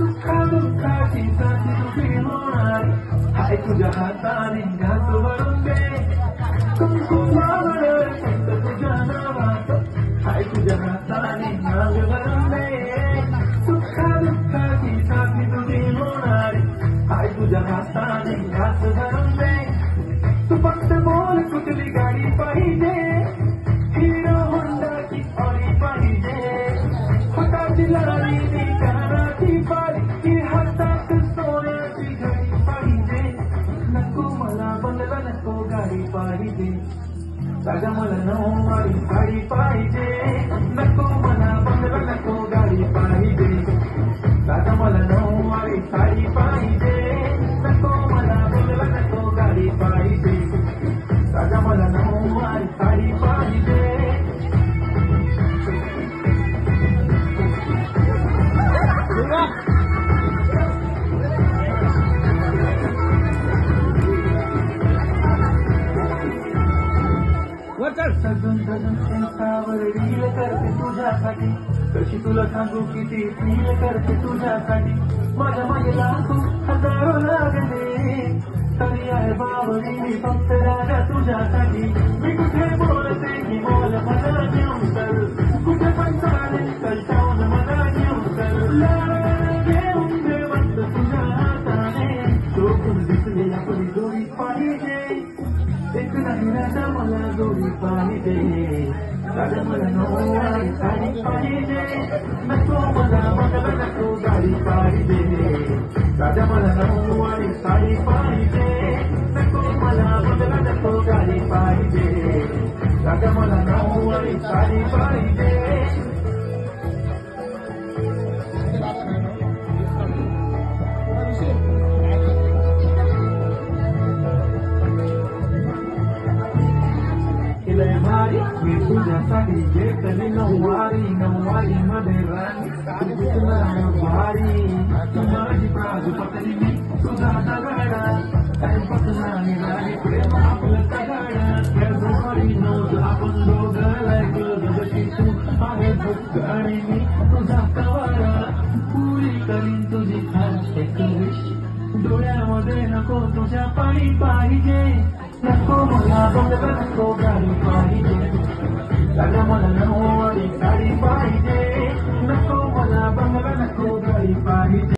सुखादुःखाची साथी तुझी होणार हाय तुझ्या हाताने घास भरून दे कुंकुमावर फक्त तुझ्या नावात हाय तुझ्या हाताने घास भरून दे सुखादुःखाची साथी तुझी होणार हाय तुझ्या हाताने घास भरून दे तू फक्त बोल कुठली गाडी पाहिजे हिरो होंडाची ऑडी पाहिजे फटाची लढाई कानाची पारी की हातात सोन्याची घडी पाहिजे नको मला बंगला नको गाडी पाहिजे दादा मला नऊवारी साडी पाहिजे नको मला बंगला नको गाडी पाहिजे दादा मला नऊवारी साडी पाहिजे नको मला बंगला नको गाडी पाहिजे दादा मला नऊवारी साडी पाहिजे सजून सजून इंस्टावर रील करते तुझ्यासाठी कशी तुला सांगू किती फील करते तुझ्यासाठी माझ्या मागे लाखो हजारो लागले तरी आहे बाबरी मी फक्त राजा तुझ्यासाठी मी कुठे बोलते की बोल मला घेऊन तर कुठे पण चालेल कळतावून मला घेऊन तर घेऊन देवंत तुझ्या हाताने शोधून दिसले आपली जोडी पाहिजे एक नाही राजा मला जोडी पाहिजे राजा मला नऊवारी साडी पाहिजे नको मला बंगला नको गाडी पाहिजे राजा मला नऊवारी साडी पाहिजे नको मला बंगला नको गाडी पाहिजे राजा मला नऊवारी साडी पाहिजे मी तुझ्यासाठी घेतली नऊवारी मध्ये राणी भारी माझी बाजू पकडी मी तुझा दगाडा काही पकडा राणी प्रेम आपलं तगाडा नव्हतं आपण दोघं लागलो जशी तू आहे भक्त आणि मी तुझा कवाडा पुरी करीन तुझी खास एक विश डोळ्यामध्ये नको तुझ्या पाणी पाहिजे नको मला बंगला नको गाडी पाहिजे दादा मला नऊवारी साडी पाहिजे नको मला बंगला नको गाडी पाहिजे